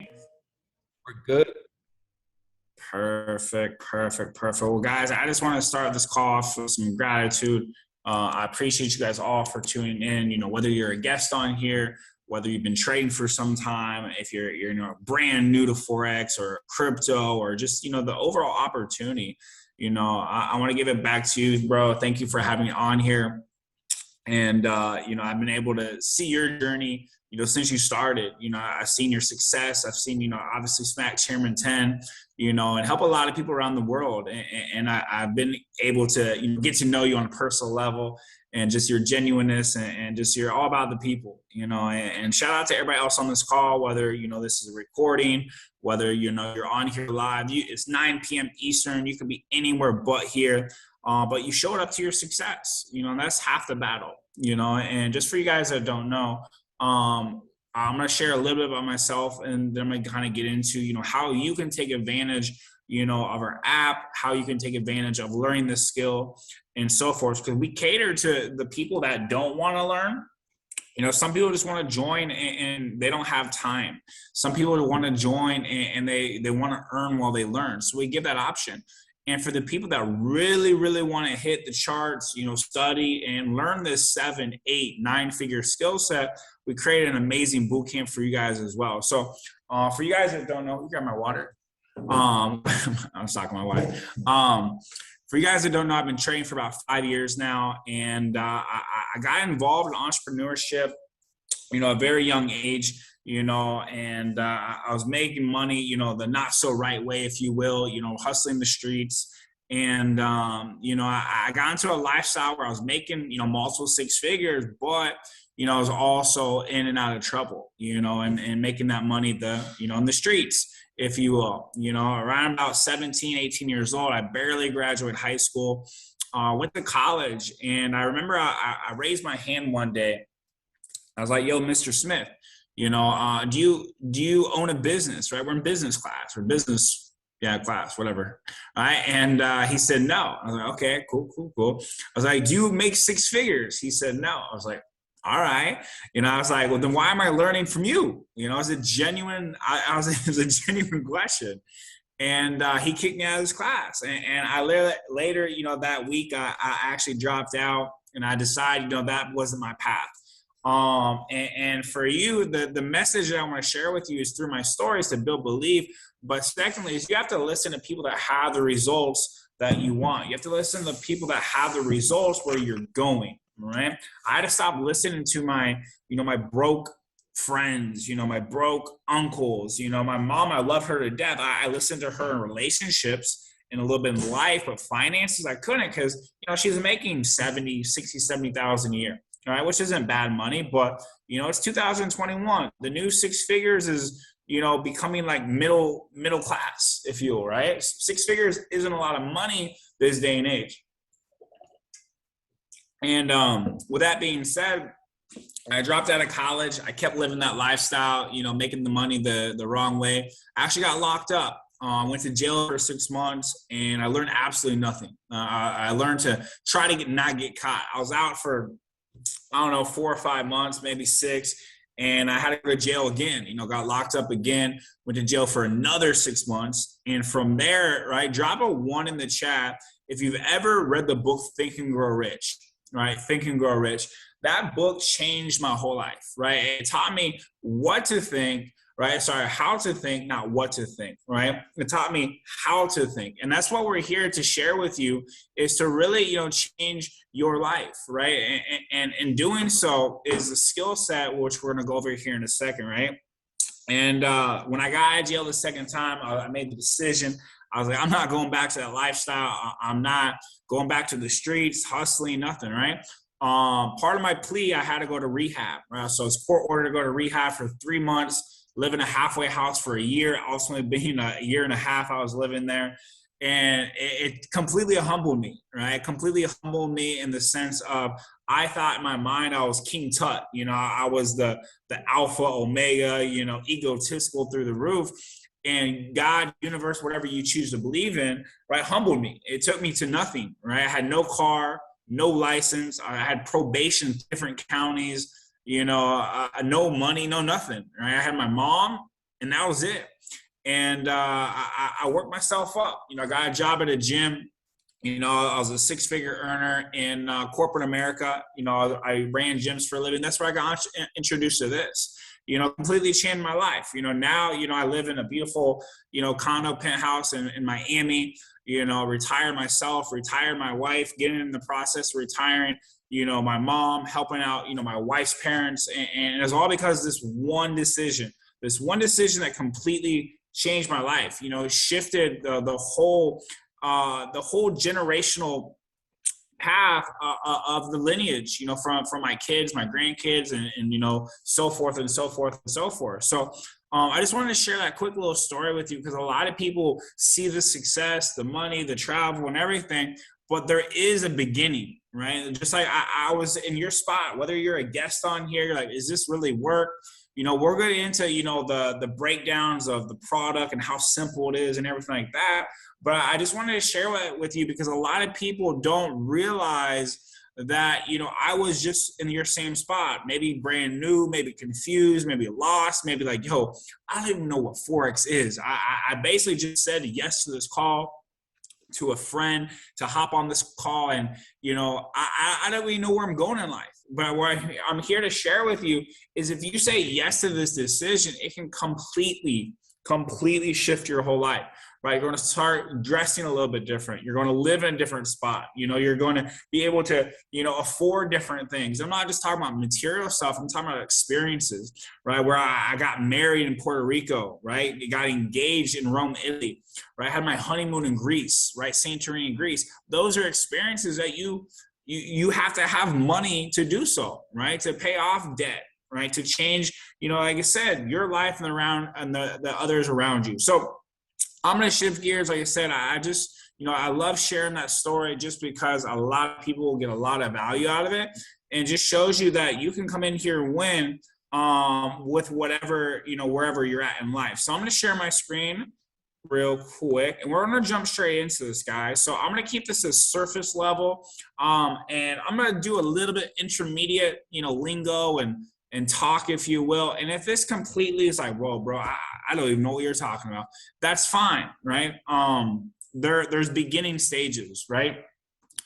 We're good. Perfect, perfect, perfect. Well, guys, I just want to start this call off with some gratitude. I appreciate you guys all for tuning in. Whether you're a guest on here, whether you've been trading for some time, if you're brand new to forex or crypto, or just the overall opportunity. I want to give it back to you, bro. Thank you for having me on here. And I've been able to see your journey since you started. I've seen your success. I've seen obviously smack chairman 10, and help a lot of people around the world. And I've been able to get to know you on a personal level, and just your genuineness, and just you're all about the people. And shout out to everybody else on this call, whether this is a recording, whether you're on here live. It's 9 p.m. Eastern. You could be anywhere but here. But you showed up to your success, and that's half the battle. And just for you guys that don't know, I'm going to share a little bit about myself, and then I'm going to kind of get into, how you can take advantage, of our app, how you can take advantage of learning this skill and so forth. Because we cater to the people that don't want to learn. Some people just want to join and they don't have time. Some people want to join and they want to earn while they learn. So we give that option. And for the people that really, really want to hit the charts, study and learn this 7, 8, 9-figure skill set, we created an amazing boot camp for you guys as well. So for you guys that don't know, you got my water. I was talking to my wife. For you guys that don't know, I've been trading for about 5 years now, and I got involved in entrepreneurship, at a very young age. And I was making money, the not so right way, if you will, hustling the streets. And, I got into a lifestyle where I was making, multiple 6 figures, but, I was also in and out of trouble, and making that money, in the streets, if you will. Around about 17, 18 years old, I barely graduated high school, went to college. And I remember I raised my hand one day. I was like, yo, Mr. Smith, do you own a business, right? We're in business class, or business, class, whatever. All right. And he said, no. I was like, okay, cool. I was like, do you make 6 figures? He said, no. I was like, all right. I was like, well, then why am I learning from you? It was a genuine, it was a genuine question. And he kicked me out of his class. And I later, that week, I actually dropped out, and I decided, that wasn't my path. And for you, the message that I want to share with you is through my stories to build belief. But secondly, is you have to listen to people that have the results that you want. You have to listen to people that have the results where you're going, right? I had to stop listening to my broke friends, my broke uncles, my mom. I love her to death. I listened to her in relationships and a little bit in life, but finances, I couldn't, because, she's making 70, 60, 70,000 a year. All right, which isn't bad money, but it's 2021. The new 6 figures is becoming like middle class, if you will, right? 6 figures isn't a lot of money this day and age. And with that being said, I dropped out of college. I kept living that lifestyle, making the money the wrong way. I actually got locked up. Went to jail for 6 months, and I learned absolutely nothing. I learned to try to not get caught. I was out for 4 or 5 months, maybe 6. And I had to go to jail again, got locked up again, went to jail for another 6 months. And from there, right, drop a 1 in the chat if you've ever read the book Think and Grow Rich, right? Think and Grow Rich. That book changed my whole life, right? It taught me what to think, right? Sorry, how to think, not what to think, right? It taught me how to think. And that's what we're here to share with you, is to really, change your life, right? And in doing so is a skill set, which we're going to go over here in a second, right? And when I got out of jail the second time, I made the decision. I was like, I'm not going back to that lifestyle. I'm not going back to the streets, hustling, nothing, right? Part of my plea, I had to go to rehab, right? So it's court order to go to rehab for 3 months. Live in a halfway house for a year, ultimately being a year and a half I was living there. And it completely humbled me, right? It completely humbled me in the sense of, I thought in my mind I was King Tut. I was the alpha, omega, egotistical through the roof. And God, universe, whatever you choose to believe in, right, humbled me. It took me to nothing, right? I had no car, no license. I had probation, different counties. No money, no nothing, right? I had my mom And that was it. And I worked myself up. I got a job at a gym. I was a six-figure earner in corporate America. I ran gyms for a living. That's where I got introduced to this. Completely changed my life. Now, I live in a beautiful, condo penthouse in Miami. Retired myself, retired my wife, getting in the process of retiring. My mom, helping out, my wife's parents, and it's all because of this one decision that completely changed my life. Shifted the whole generational path of the lineage, from my kids, my grandkids, and so forth and so forth and so forth. So I just wanted to share that quick little story with you, because a lot of people see the success, the money, the travel, and everything, but there is a beginning, right? Just like I was in your spot, whether you're a guest on here, you're like, is this really work? We're going into, the breakdowns of the product and how simple it is and everything like that. But I just wanted to share that with you, because a lot of people don't realize that, I was just in your same spot, maybe brand new, maybe confused, maybe lost, maybe like, yo, I don't even know what Forex is. I basically just said yes to this call to a friend to hop on this call. And, I don't really know where I'm going in life. But what I'm here to share with you is, if you say yes to this decision, it can completely shift your whole life, right? You're going to start dressing a little bit different. You're going to live in a different spot. You're going to be able to, afford different things. I'm not just talking about material stuff. I'm talking about experiences, right? Where I got married in Puerto Rico, right? I got engaged in Rome, Italy, right? I had my honeymoon in Greece, right? Santorini, Greece. Those are experiences that you have to have money to do so, right? To pay off debt, right? To change, like I said, your life and the others around you. So I'm going to shift gears. Like I said, I just, I love sharing that story, just because a lot of people will get a lot of value out of it, and just shows you that you can come in here and win with whatever, wherever you're at in life. So I'm going to share my screen real quick, and we're going to jump straight into this, guys. So I'm going to keep this as surface level, and I'm going to do a little bit intermediate, lingo and talk, if you will. And if this completely is like, whoa, bro, I don't even know what you're talking about, that's fine, right? There's beginning stages, right?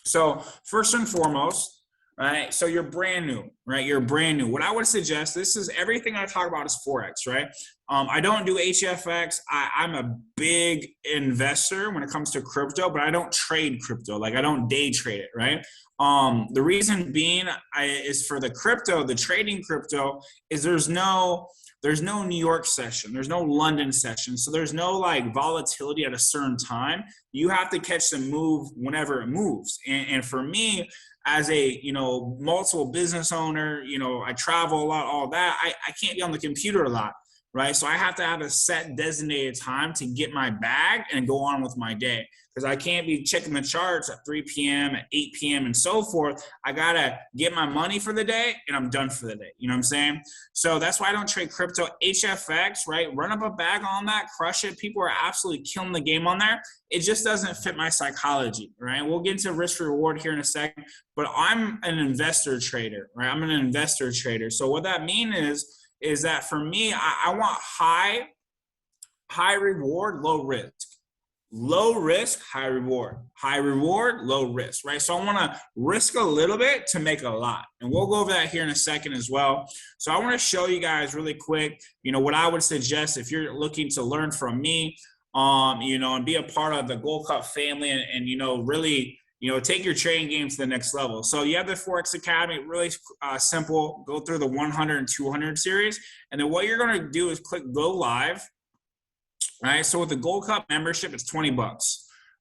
So first and foremost, right? So you're brand new, right? You're brand new. What I would suggest, this is everything I talk about is Forex, right? I don't do HFX. I'm a big investor when it comes to crypto, but I don't trade crypto. Like, I don't day trade it, right? The reason being is for the trading crypto, is there's no New York session. There's no London session. So there's no like volatility at a certain time. You have to catch the move whenever it moves. And for me, as a, multiple business owner, I travel a lot, all that, I can't be on the computer a lot, right? So I have to have a set designated time to get my bag and go on with my day, because I can't be checking the charts at 3 p.m., at 8 p.m. and so forth. I got to get my money for the day and I'm done for the day. You know what I'm saying? So that's why I don't trade crypto. HFX, right? Run up a bag on that, crush it. People are absolutely killing the game on there. It just doesn't fit my psychology, right? We'll get into risk reward here in a second, but I'm an investor trader, right? I'm an investor trader. So what that means is that for me, I want high reward, low risk. Low risk, high reward. High reward, low risk, right? So I want to risk a little bit to make a lot. And we'll go over that here in a second as well. So I want to show you guys really quick, what I would suggest if you're looking to learn from me, and be a part of the GoldCup family and really, take your trading game to the next level. So you have the Forex Academy, really simple. Go through the 100 and 200 series. And then what you're going to do is click go live. Right. So with the GoldCup membership, it's $20. All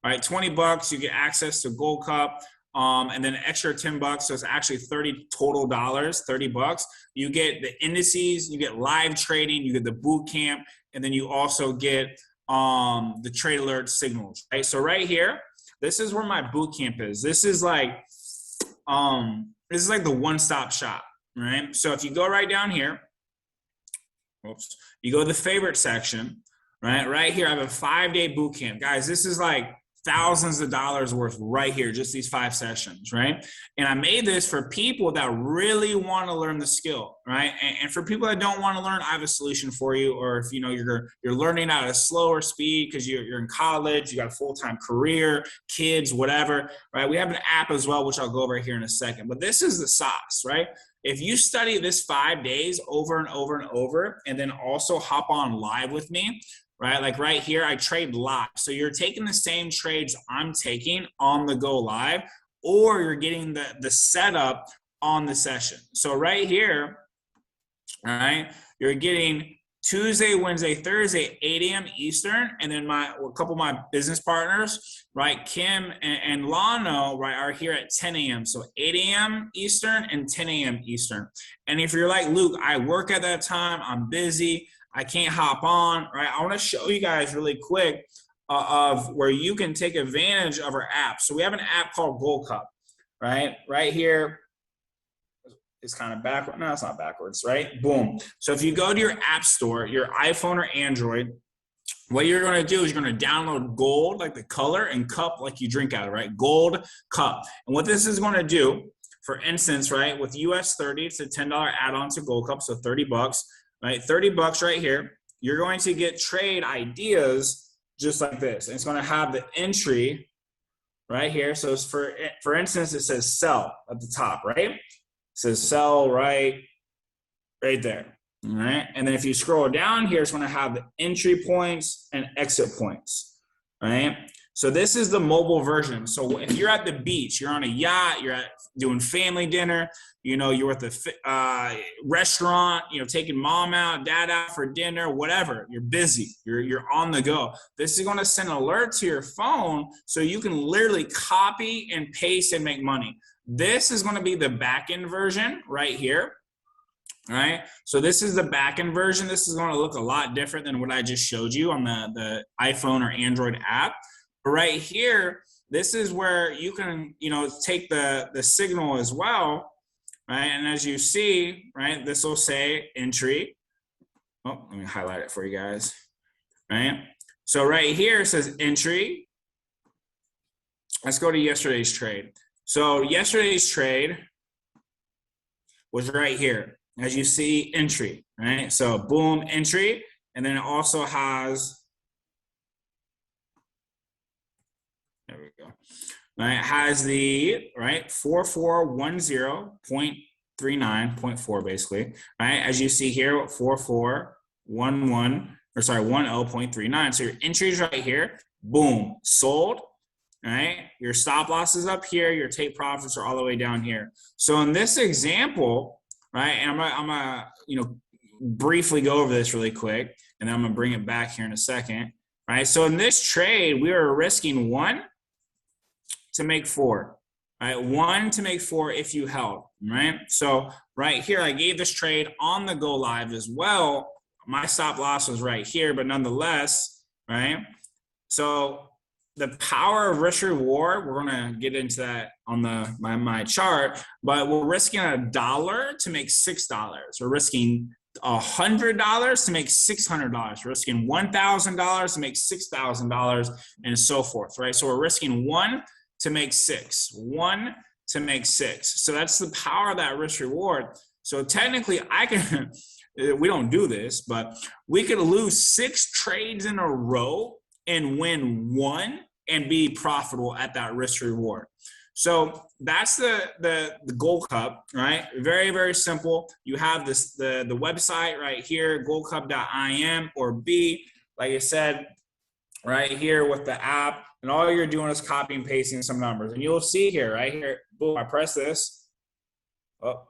right. $20, you get access to GoldCup. And then an extra $10. So it's actually $30 total, $30. You get the indices, you get live trading, you get the boot camp, and then you also get the trade alert signals. Right. So right here, this is where my boot camp is. This is like the one-stop shop. Right. So if you go right down here, you go to the favorite section. Right here, I have a 5-day boot camp. Guys, this is like thousands of dollars worth right here, just these 5 sessions, right? And I made this for people that really want to learn the skill, right? And for people that don't want to learn, I have a solution for you. Or if you're learning at a slower speed because you're in college, you got a full-time career, kids, whatever, right? We have an app as well, which I'll go over here in a second. But this is the sauce, right? If you study this 5 days over and over and over, and then also hop on live with me, right? Like right here, I trade live. So you're taking the same trades I'm taking on the go live, or you're getting the setup on the session. So right here, all right, you're getting Tuesday, Wednesday, Thursday, 8 a.m. Eastern. And then a couple of my business partners, right, Kim and Lano, right, are here at 10 a.m. So 8 a.m. Eastern and 10 a.m. Eastern. And if you're like, Luke, I work at that time, I'm busy, I can't hop on, right? I want to show you guys really quick of where you can take advantage of our app. So we have an app called GoldCup, right? Right here. It's kind of backward. No, it's not backwards, right? Boom. So if you go to your app store, your iPhone or Android, what you're going to do is you're going to download Gold, like the color, and Cup, like you drink out of, right? GoldCup. And what this is going to do, for instance, right, with US 30, it's a $10 add-on to GoldCup, so 30 bucks. Right, 30 bucks right here. You're going to get trade ideas just like this. And it's going to have the entry right here. So it's for instance, it says sell at the top, right? It says sell right there. All right. And then if you scroll down here, it's going to have the entry points and exit points. Right. So this is the mobile version. So if you're at the beach, you're on a yacht, you're doing family dinner, you're at the restaurant, taking mom out, dad out for dinner, whatever. You're busy. You're on the go. This is going to send an alert to your phone so you can literally copy and paste and make money. This is going to be the back-end version right here. All right. So this is the back-end version. This is going to look a lot different than what I just showed you on the iPhone or Android app. But right here, this is where you can, take the signal as well, right? And as you see, right, this will say entry. Oh, let me highlight it for you guys, right? So right here it says entry. Let's go to yesterday's trade. So yesterday's trade was right here. As you see, entry, right? So boom, entry. And then it also has, there we go. Right, it has the, right, 4410.39.4 basically, right? As you see here, 10.39. So your entries right here, boom, sold, right? Your stop loss is up here, your take profits are all the way down here. So in this example, right, and I'm gonna briefly go over this really quick, and then I'm gonna bring it back here in a second, right? So in this trade, we were risking 1 to make 4, right? 1 to make 4 if you held, right? So right here, I gave this trade on the go live as well. My stop loss was right here, but nonetheless, right? So the power of risk reward, we're gonna get into that on my chart, but we're risking $1 to make $6. We're risking $100 to make $600. We're risking $1,000 to make $6,000, and so forth, right? So we're risking 1 to make 6, 1 to make 6. So that's the power of that risk reward. So technically I can, we don't do this, but we could lose 6 trades in a row and win 1 and be profitable at that risk reward. So that's the GoldCup, right? Very, very simple. You have this the website right here, goldcup.im, or B, like I said, right here with the app, and all you're doing is copy and pasting some numbers. And you'll see here, right here, boom, I press this. Oh,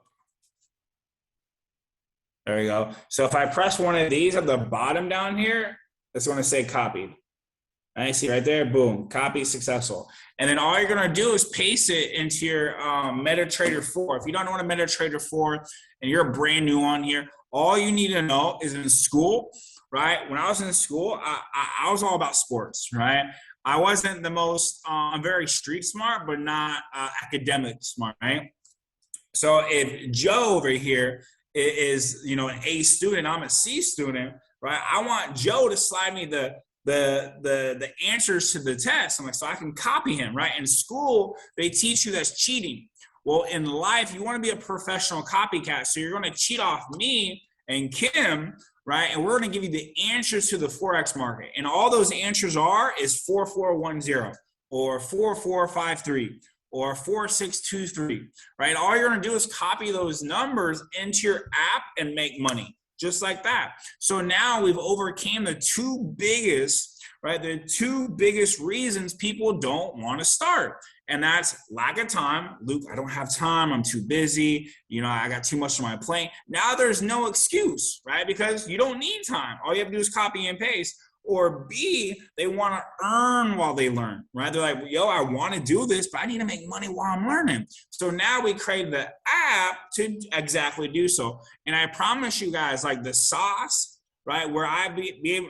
there we go. So if I press one of these at the bottom down here, it's going to say copied. I see right there, boom, copy successful. And then all you're gonna do is paste it into your MetaTrader 4. If you don't know what a MetaTrader 4 and you're brand new on here, all you need to know is in school, right? When I was in school, I was all about sports, right? I wasn't the most, I'm very street smart, but not academic smart, right? So if Joe over here is, an A student, I'm a C student, right? I want Joe to slide me the the answers to the test. I'm like, so I can copy him, right? In school, they teach you that's cheating. Well, in life, you want to be a professional copycat. So you're going to cheat off me and Kim, right? And we're going to give you the answers to the Forex market. And all those answers is 4410 or 4453 or 4623, right? All you're going to do is copy those numbers into your app and make money. Just like that. So now we've overcame the two biggest reasons people don't want to start. And that's lack of time. Luke, I don't have time. I'm too busy. I got too much on my plate. Now there's no excuse, right? Because you don't need time. All you have to do is copy and paste. Or B, they want to earn while they learn, right? They're like, yo, I want to do this, but I need to make money while I'm learning. So now we create the app to exactly do so. And I promise you guys, like the sauce, right, where I've been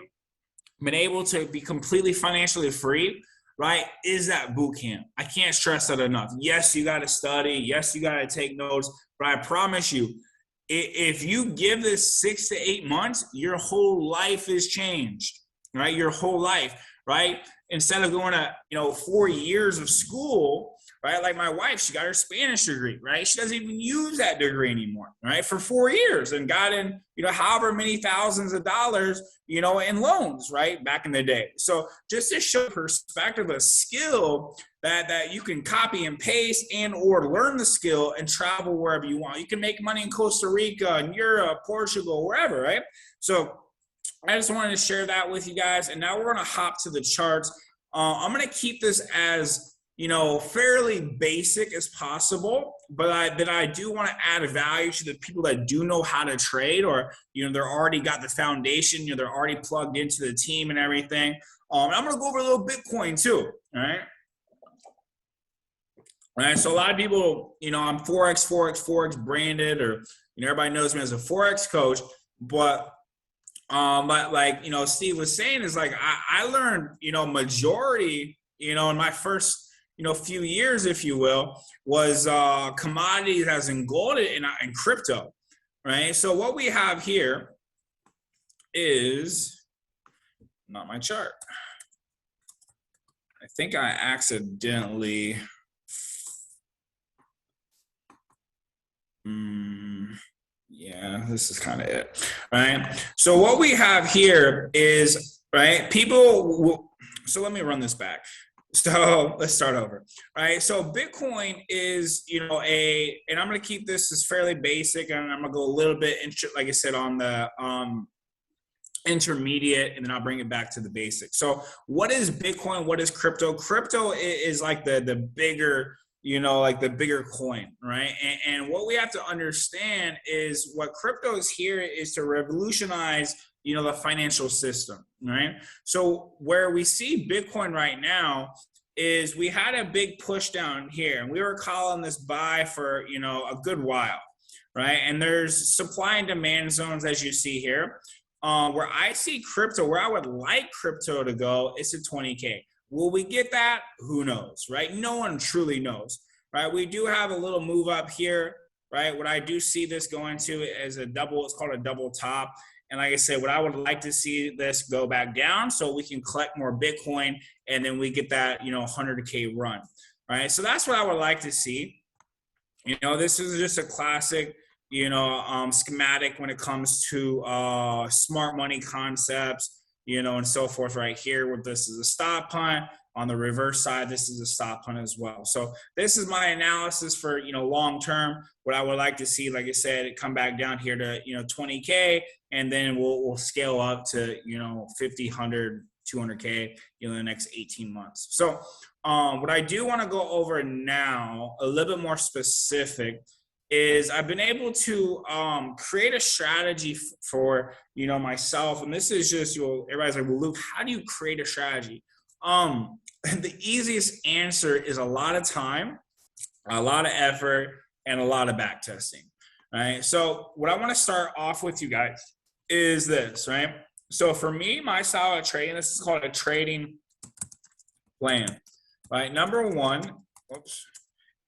able to be completely financially free, right, is that boot camp. I can't stress that enough. Yes, you got to study. Yes, you got to take notes. But I promise you, if you give this 6 to 8 months, your whole life is changed. Right, your whole life, right? Instead of going to 4 years of school, right? Like my wife, she got her Spanish degree, right? She doesn't even use that degree anymore, right? For 4 years, and got in however many thousands of dollars in loans, right? Back in the day. So just to show perspective, a skill that you can copy and paste and or learn the skill and travel wherever you want. You can make money in Costa Rica, in Europe, Portugal, wherever, right? So I just wanted to share that with you guys. And now we're going to hop to the charts. I'm going to keep this as, fairly basic as possible, but I do want to add a value to the people that do know how to trade, or, they're already got the foundation, they're already plugged into the team and everything. And I'm going to go over a little Bitcoin too. All right. All right. So a lot of people, I'm Forex branded, or, everybody knows me as a Forex coach, but like, Steve was saying, is like, I learned, majority, in my first, few years, if you will, was commodities as in gold and crypto, right? So what we have here is not my chart. I think I accidentally, yeah, this is kind of it, right? So what we have here is, right, so let me run this back. So let's start over, right? So Bitcoin is, and I'm going to keep this as fairly basic, and I'm going to go a little bit, like I said, on the intermediate, and then I'll bring it back to the basics. So what is Bitcoin? What is crypto? Crypto is like the bigger, like the bigger coin, right? And what we have to understand is what crypto is here is to revolutionize, the financial system, right? So where we see Bitcoin right now is we had a big push down here, and we were calling this buy for, a good while, right? And there's supply and demand zones, as you see here. Where I see crypto, where I would like crypto to go, is to 20K. Will we get that? Who knows, right? No one truly knows, right? We do have a little move up here, right? What I do see this going to is it's called a double top. And like I said, what I would like to see this go back down so we can collect more Bitcoin, and then we get that, 100K run, right? So that's what I would like to see. This is just a classic, schematic when it comes to smart money concepts, and so forth right here, where this is a stop punt. On the reverse side, this is a stop punt as well. So this is my analysis for, long term. What I would like to see, like I said, come back down here to, 20K, and then we'll scale up to, 50, 100, 200K, in the next 18 months. So what I do want to go over now, a little bit more specific, is I've been able to create a strategy for, myself. And this is just, everybody's like, well, Luke, how do you create a strategy? The easiest answer is a lot of time, a lot of effort, and a lot of back testing, right? So what I want to start off with you guys is this, right? So for me, my style of trading, this is called a trading plan, right? Number one,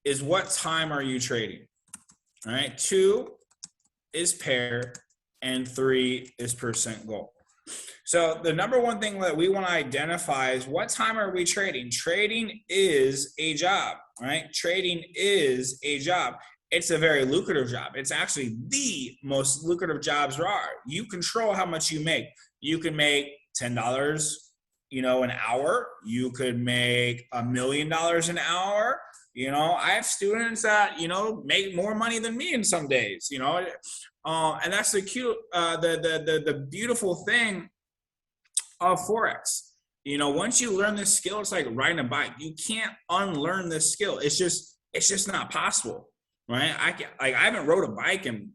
is what time are you trading, right? 2 is pair, and 3 is percent gold, So the number one thing that we want to identify is what time are we trading? Trading is a job, right? Trading is a job. It's a very lucrative job. It's actually the most lucrative jobs there are. You control how much you make. You can make $10, an hour. You could make $1 million an hour. I have students that make more money than me in some days. And that's the beautiful thing of Forex. Once you learn this skill, it's like riding a bike. You can't unlearn this skill. It's just not possible, right? I haven't rode a bike in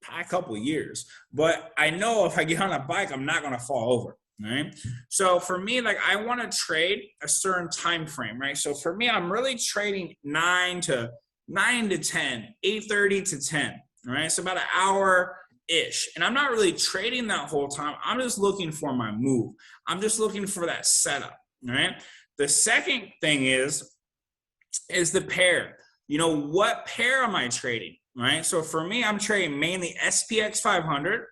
a couple of years, but I know if I get on a bike, I'm not going to fall over, right? So for me, I want to trade a certain time frame, right? So for me, I'm really trading 9 to 10, 8:30 to 10, right? So about an hour ish. And I'm not really trading that whole time. I'm just looking for my move. I'm just looking for that setup, right? The second thing is the pair. What pair am I trading, right? So for me, I'm trading mainly SPX 500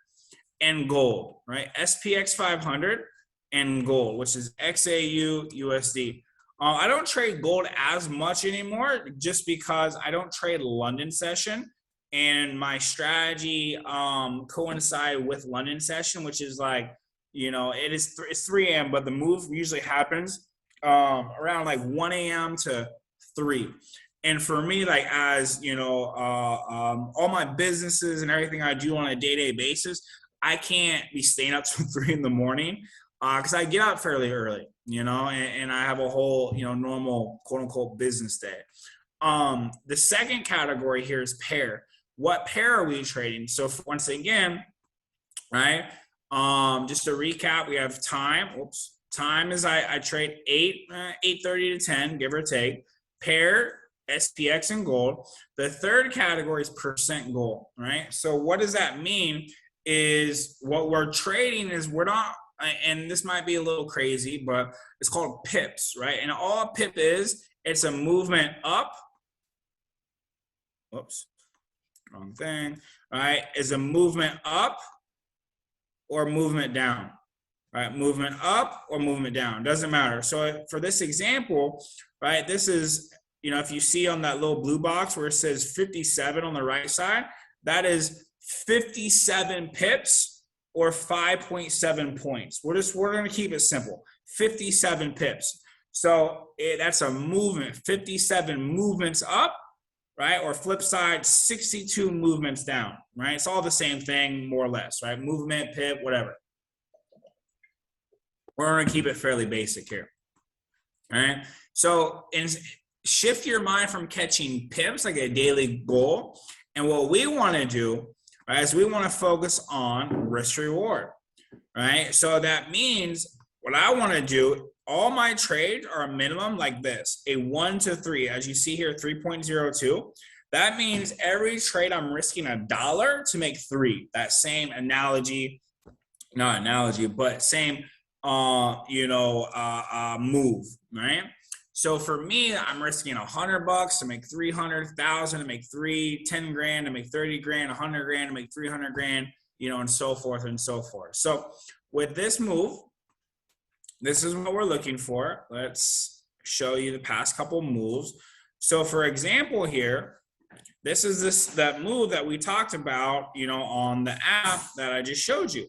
and gold, right? SPX 500 and gold, which is XAU USD. I don't trade gold as much anymore just because I don't trade London session. And my strategy coincide with London session, which is it's 3 a.m., but the move usually happens around 1 a.m. to 3. And for me, as all my businesses and everything I do on a day-to-day basis, I can't be staying up till 3 in the morning because I get out fairly early, and I have a whole, normal quote unquote business day. The second category here is pair. What pair are we trading? So once again, right? Just to recap, we have time. Time is I trade 8:30 to 10, give or take. Pair, SPX and gold. The third category is percent gold, right? So what does that mean? Is what we're trading is we're not, and this might be a little crazy, but it's called pips, right? And all a pip is, it's a movement up. Whoops. Wrong thing, right? Is a movement up or movement down, right? Movement up or movement down, doesn't matter. So for this example, right, this is, if you see on that little blue box where it says 57 on the right side, that is 57 pips or 5.7 points. We're going to keep it simple, 57 pips. So that's a movement, 57 movements up, right? Or flip side, 62 movements down, right? It's all the same thing, more or less, right? Movement, pip, whatever. We're going to keep it fairly basic here, all right? So shift your mind from catching pips, like a daily goal. And what we want to do, right, is we want to focus on risk reward, right? So that means what I want to do, all my trades are a minimum like this, a 1 to 3. As you see here, 3.02. That means every trade I'm risking $1 to make 3. That same analogy, not analogy, but same, move, right? So for me, I'm risking $100 to make 300,000 to make 10 grand to make 30 grand, 100 grand to make 300 grand, and so forth and so forth. So with this move, this is what we're looking for. Let's show you the past couple moves. So for example here, this is that move that we talked about, on the app that I just showed you.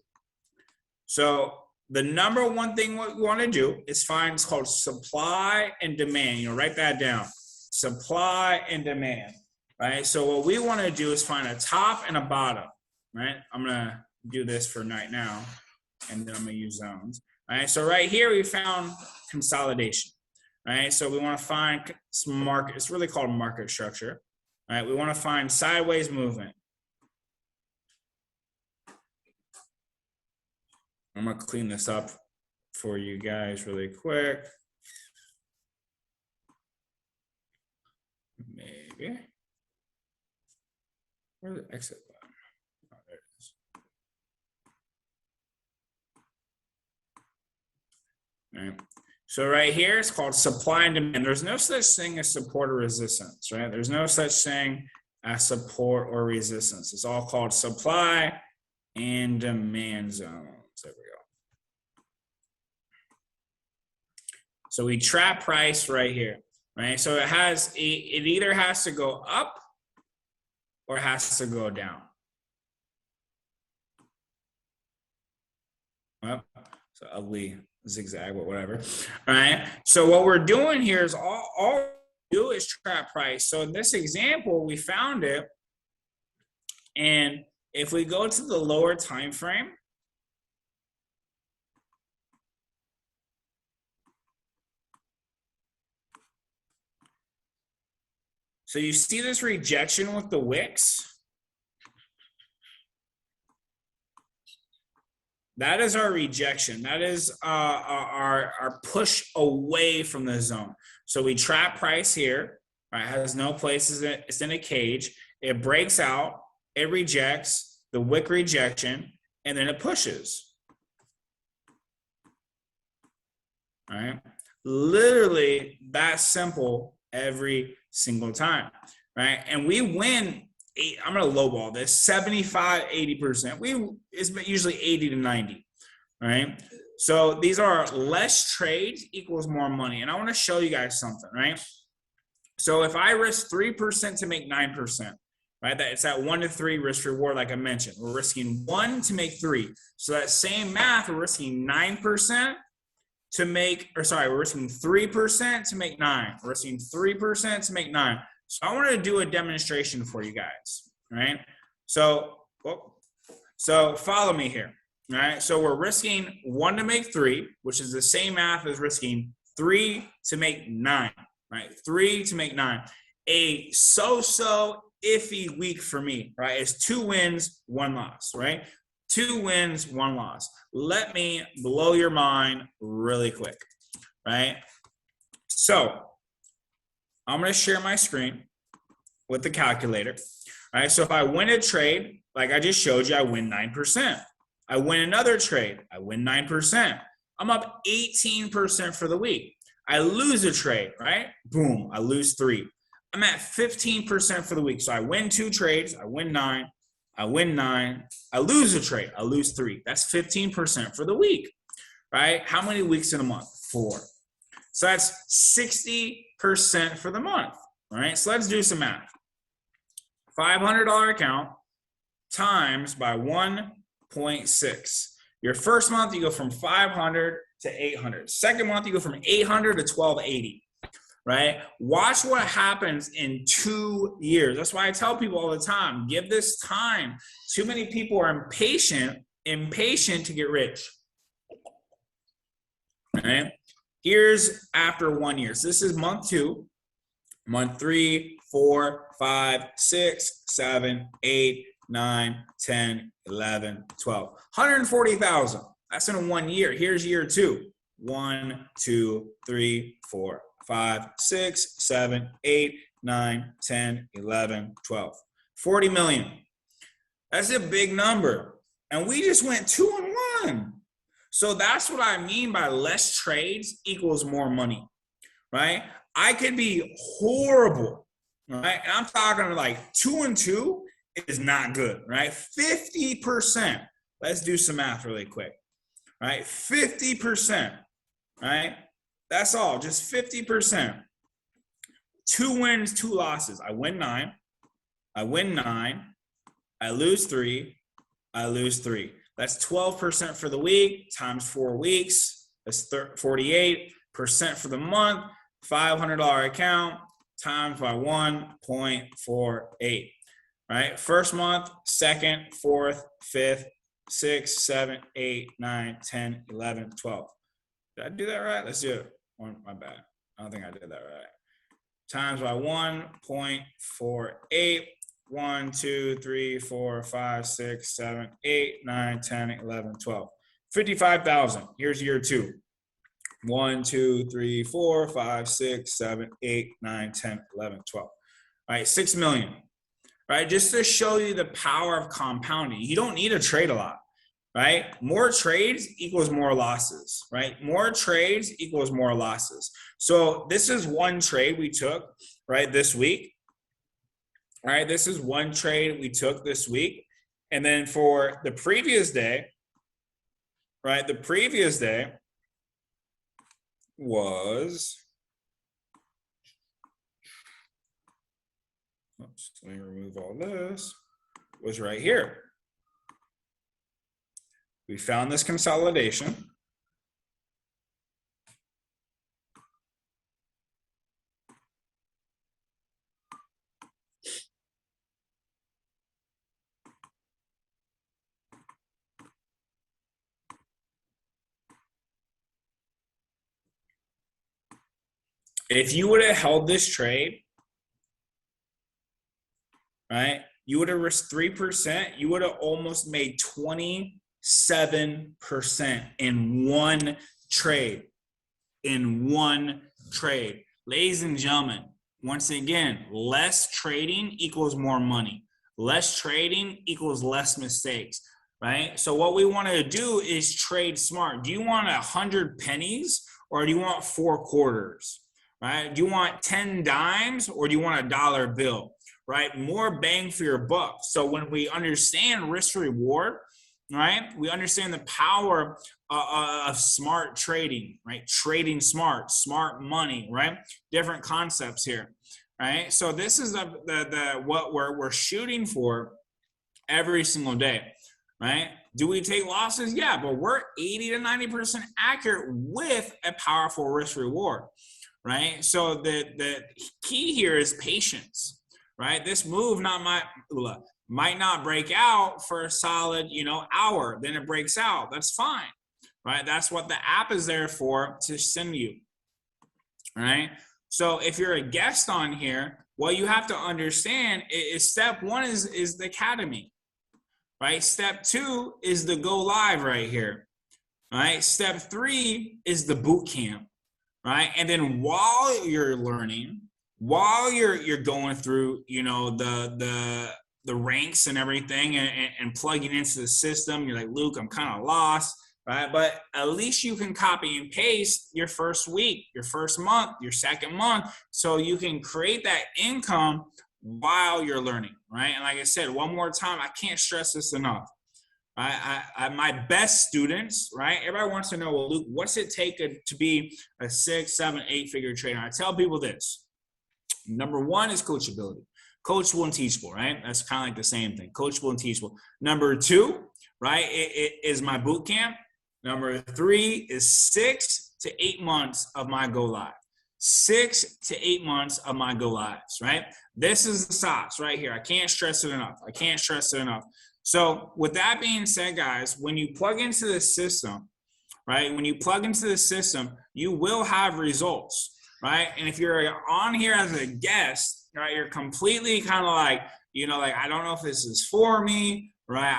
So the number one thing what we want to do is find, it's called supply and demand. Write that down. Supply and demand, right? So what we want to do is find a top and a bottom, right? I'm going to do this for right now, and then I'm going to use zones. All right, so right here we found consolidation, right? So we want to find some market, it's really called market structure, right? We want to find sideways movement. I'm going to clean this up for you guys really quick. Maybe. Where's the exit button? Oh, there it is. All right. So right here, it's called supply and demand. There's no such thing as support or resistance, right? There's no such thing as support or resistance. It's all called supply and demand zones. There we go. So we trap price right here, right? So it either has to go up or it has to go down. Well, so ugly zigzag, but whatever. All right. So what we're doing here is all we do is trap price. So in this example, we found it. And if we go to the lower time frame, so you see this rejection with the wicks? That is our rejection. That is our push away from the zone. So we trap price here, right? It has no place. It's in a cage. It breaks out. It rejects the wick rejection, and then it pushes. All right? Literally that simple every single time, right? And we win. I'm going to lowball this 75, 80%. It's usually 80 to 90, right? So these are less trades equals more money. And I want to show you guys something, right? So if I risk 3% to make 9%, right? It's that 1 to 3 risk reward, like I mentioned. We're risking 1 to make 3. So that same math, we're risking 9% to make, we're risking 3% to make 9. We're risking 3% to make 9. So I want to do a demonstration for you guys, right? So follow me here, right? So we're risking 1 to make 3, which is the same math as risking 3 to make 9, right? 3 to make 9. A so-so iffy week for me, right? It's 2 wins, 1 loss, right? 2 wins, 1 loss. Let me blow your mind really quick, right? So I'm going to share my screen with the calculator. All right, so if I win a trade, like I just showed you, I win 9%. I win another trade, I win 9%. I'm up 18% for the week. I lose a trade, right? Boom, I lose 3. I'm at 15% for the week. So I win 2 trades, I win 9, I win 9. I lose a trade, I lose 3. That's 15% for the week, right? How many weeks in a month? 4. So that's 60% for the month, right? So let's do some math. $500 account times by 1.6. Your first month, you go from 500 to 800. Second month, you go from 800 to 1280, right? Watch what happens in 2 years. That's why I tell people all the time, give this time. Too many people are impatient to get rich, right? Here's after 1 year. So this is month 2, month 3, 4, 5, 6, 7, 8, 9, 10, 11, 12. 140,000. That's in 1 year. Here's year 2. 1, 2, 3, 4, 5, 6, 7, 8, 9, 10, 11, 12. 40 million. That's a big number. And we just went 2 and 1. So that's what I mean by less trades equals more money, right? I could be horrible, right? And I'm talking like 2 and 2 is not good, right? 50%. Let's do some math really quick, right? 50%, right? That's all, just 50%. 2 wins, 2 losses. I win 9. I win 9. I lose 3. I lose 3. That's 12% for the week times 4 weeks. That's 48% for the month. $500 account times by 1.48. Right? First month, second, fourth, fifth, 6, 7, 8, 9, 10, 11, 12. Did I do that right? Let's do it. My bad. I don't think I did that right. Times by 1.48. 1, 2, 3, 4, 5, 6, 7, 8, 9, 10, 11, 12. 55,000. Here's year 2. 1, 2, 3, 4, 5, 6, 7, 8, 9, 10, 11, 12. All right, 6 million. Right? Just to show you the power of compounding. You don't need to trade a lot, right? More trades equals more losses, right? More trades equals more losses. So this is one trade we took, right, this week. All right, this is one trade we took this week. And then for the previous day, right, was, oops, let me remove all this, was right here. We found this consolidation. If you would have held this trade, right, you would have risked 3%. You would have almost made 27% in one trade. Ladies and gentlemen, once again, less trading equals more money. Less trading equals less mistakes, right? So what we want to do is trade smart. Do you want 100 pennies or do you want 4 quarters? Right? Do you want 10 dimes or do you want a dollar bill? Right? More bang for your buck. So when we understand risk reward, right, we understand the power of smart trading, right? Trading smart, smart money, right? Different concepts here, right? So this is the what we're shooting for every single day, right? Do we take losses? Yeah, but we're 80 to 90% accurate with a powerful risk reward. Right? So the key here is patience, right? This move might not break out for a solid, hour. Then it breaks out. That's fine, right? That's what the app is there for, to send you, right? So if you're a guest on here, what you have to understand is step 1 is the academy, right? Step 2 is the go live right here, right? Step 3 is the boot camp. Right. And then while you're learning, while you're going through, the ranks and everything and plugging into the system, you're like, Luke, I'm kind of lost. Right. But at least you can copy and paste your first week, your first month, your second month. So you can create that income while you're learning. Right. And like I said, one more time, I can't stress this enough. My best students, right? Everybody wants to know, well, Luke, what's it take to be a 6, 7, 8-figure trader? I tell people this. Number 1 is coachability. Coachable and teachable, right? That's kind of like the same thing. Coachable and teachable. Number 2, right, it is my boot camp. Number 3 is 6 to 8 months of my go live. 6 to 8 months of my go lives, right? This is the sauce right here. I can't stress it enough. So with that being said, guys, when you plug into the system, right, you will have results, right? And if you're on here as a guest, right, you're completely kind of like, I don't know if this is for me, right?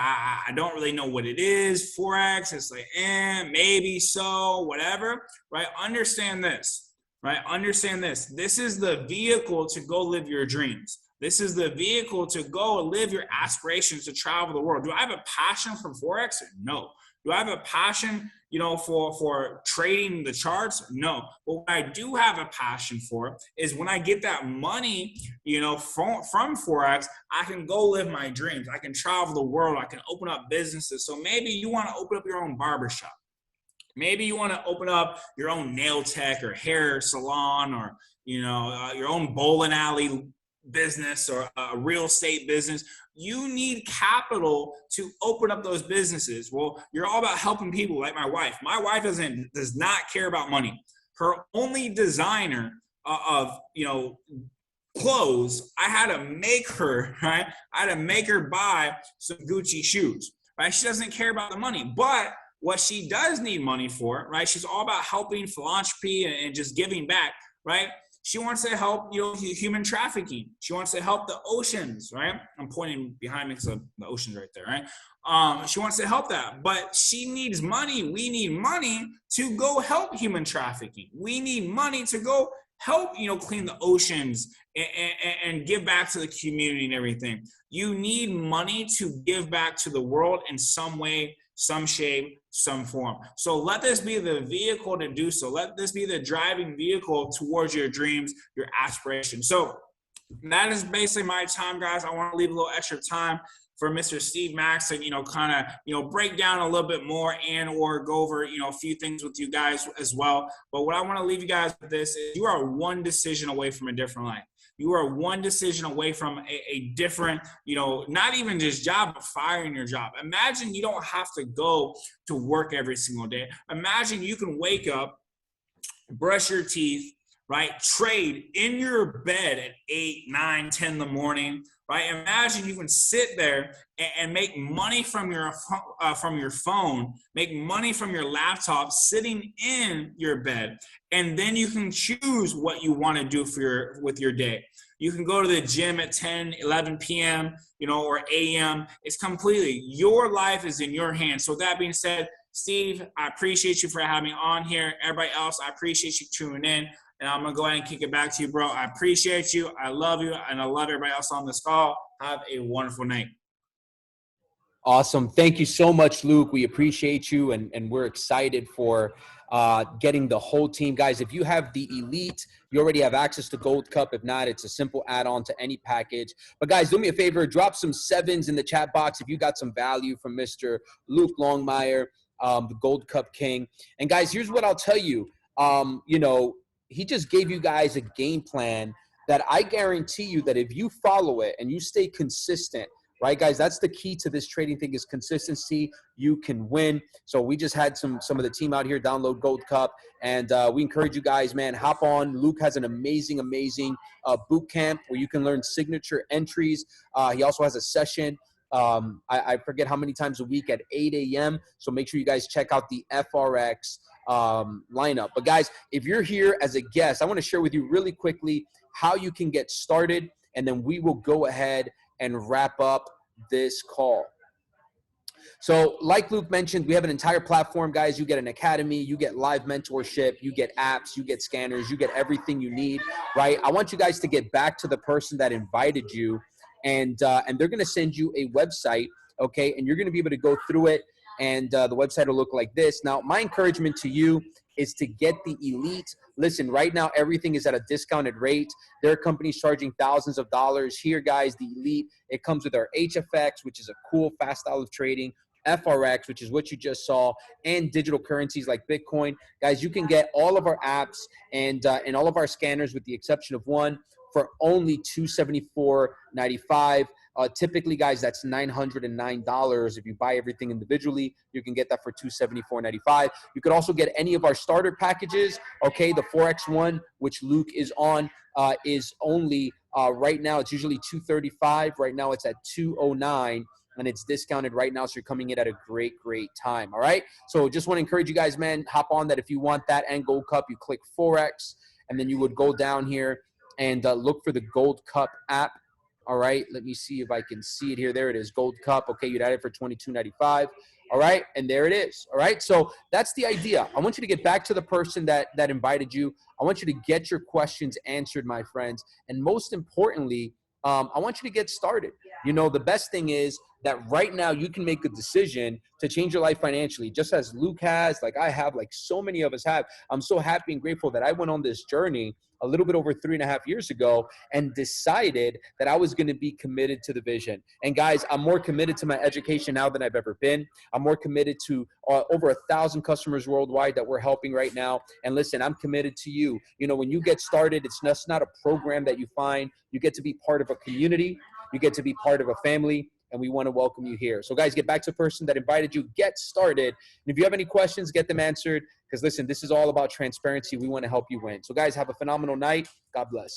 I don't really know what it is. Forex, it's like, maybe so, whatever, right? Understand this, right? This is the vehicle to go live your dreams. This is the vehicle to go live your aspirations to travel the world. Do I have a passion for Forex? No. Do I have a passion, for trading the charts? No. But what I do have a passion for is when I get that money, from Forex, I can go live my dreams. I can travel the world. I can open up businesses. So maybe you want to open up your own barbershop. Maybe you want to open up your own nail tech or hair salon or, your own bowling alley business or a real estate business. You need capital to open up those businesses. Well, you're all about helping people, like my wife. My wife does not care about money. Her only designer of clothes, I had to make her, right? I had to make her buy some Gucci shoes, right? She doesn't care about the money, but what she does need money for, right? She's all about helping philanthropy and just giving back, right? She wants to help, human trafficking. She wants to help the oceans, right? I'm pointing behind me because of the ocean's right there, right? She wants to help that, but she needs money. We need money to go help human trafficking. We need money to go help, clean the oceans and give back to the community and everything. You need money to give back to the world in some way, some shape, some form. So let this be the vehicle to do so. Let this be the driving vehicle towards your dreams, your aspirations. So that is basically my time, guys. I want to leave a little extra time for Mr. Steve Max to, kind of, break down a little bit more and or go over, a few things with you guys as well. But what I want to leave you guys with this is you are one decision away from a different life. You are one decision away from a different, not even just job, but firing your job. Imagine you don't have to go to work every single day. Imagine you can wake up, brush your teeth, right? Trade in your bed at 8, 9, 10 in the morning, right? Imagine you can sit there and make money from your phone, make money from your laptop, sitting in your bed, and then you can choose what you want to do with your day. You can go to the gym at 10, 11 p.m., or a.m. It's completely, your life is in your hands. So that being said, Steve, I appreciate you for having me on here. Everybody else, I appreciate you tuning in. And I'm going to go ahead and kick it back to you, bro. I appreciate you. I love you. And I love everybody else on this call. Have a wonderful night. Awesome. Thank you so much, Luke. We appreciate you. And we're excited for getting the whole team. Guys, if you have the Elite, you already have access to GoldCup. If not, it's a simple add-on to any package. But guys, do me a favor. Drop some 7s in the chat box if you got some value from Mr. Luke Longmire, the GoldCup King. And guys, here's what I'll tell you. He just gave you guys a game plan that I guarantee you that if you follow it and you stay consistent, right, guys, that's the key to this trading thing is consistency. You can win. So we just had some of the team out here download GoldCup, and we encourage you guys, man, hop on. Luke has an amazing boot camp where you can learn signature entries. He also has a session. I forget how many times a week at 8 a.m. So make sure you guys check out the FRX lineup. But guys, if you're here as a guest, I want to share with you really quickly how you can get started, and then we will go ahead and wrap up this call. So like Luke mentioned, we have an entire platform, guys. You get an academy, you get live mentorship, you get apps, you get scanners, you get everything you need, right? I want you guys to get back to the person that invited you, and they're going to send you a website, okay? And you're going to be able to go through it, and the website will look like this. Now, my encouragement to you is to get the Elite. Listen, right now, everything is at a discounted rate. There are companies charging thousands of dollars. Here, guys, the Elite, it comes with our HFX, which is a cool, fast style of trading, FRX, which is what you just saw, and digital currencies like Bitcoin. Guys, you can get all of our apps and all of our scanners with the exception of one for only $274.95. Typically, guys, that's $909. If you buy everything individually, you can get that for $274.95. You could also get any of our starter packages. Okay, the 4X1, which Luke is on, is only right now. It's usually $235. Right now, it's at $209. And it's discounted right now, so you're coming in at a great time, all right? So just want to encourage you guys, man, hop on that. If you want that and GoldCup, you click Forex, and then you would go down here and look for the GoldCup app, all right? Let me see if I can see it here. There it is, GoldCup. Okay, you'd add it for $22.95, all right? And there it is, all right? So that's the idea. I want you to get back to the person that invited you. I want you to get your questions answered, my friends. And most importantly, I want you to get started. The best thing is that right now you can make a decision to change your life financially, just as Luke has, like I have, like so many of us have. I'm so happy and grateful that I went on this journey a little bit over 3.5 years ago and decided that I was going to be committed to the vision. And guys, I'm more committed to my education now than I've ever been. I'm more committed to over 1,000 customers worldwide that we're helping right now. And listen, I'm committed to you. When you get started, it's just not a program that you find. You get to be part of a community. You get to be part of a family. And we want to welcome you here. So guys, get back to the person that invited you, get started. And if you have any questions, get them answered. Because listen, this is all about transparency. We want to help you win. So guys, have a phenomenal night. God bless.